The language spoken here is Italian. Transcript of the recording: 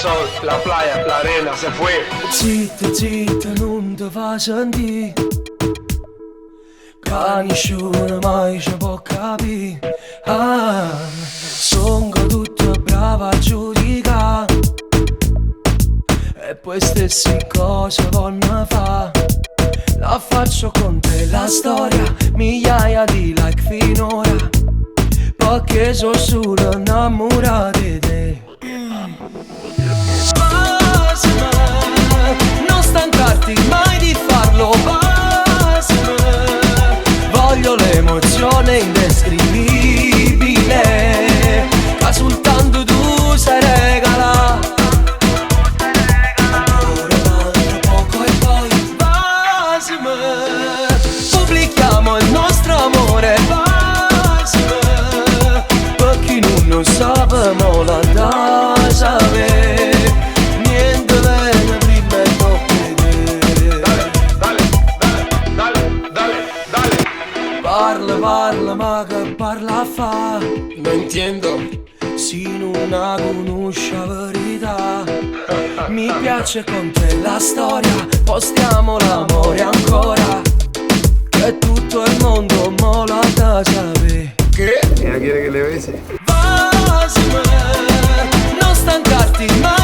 sol, la playa, la arena, se fue. Zitta, zitta, non ti fa sentire, che nessuno mai ci può capire. Sono tutto brava a giudicare, e poi stesse cose vogliono fa. La faccio con te la storia, migliaia di like finora, perché sono solo innamorato di te. Basima, non stancarti mai di farlo, basima, voglio l'emozione indescrivibile che soltanto tu sai regalare. Pubblichiamo il nostro amore, perché non sappiamo la da sapere. Niente viene prima e dopo te. Dale. Parla, parla, ma che parla fa? No entiendo. Se non la conosci la verità. Mi piace con te la storia, postiamo l'amore ancora, che tutto il mondo mola da sapere. ¿Qué? Ella quiere que le bese. Basima, non stancarti mai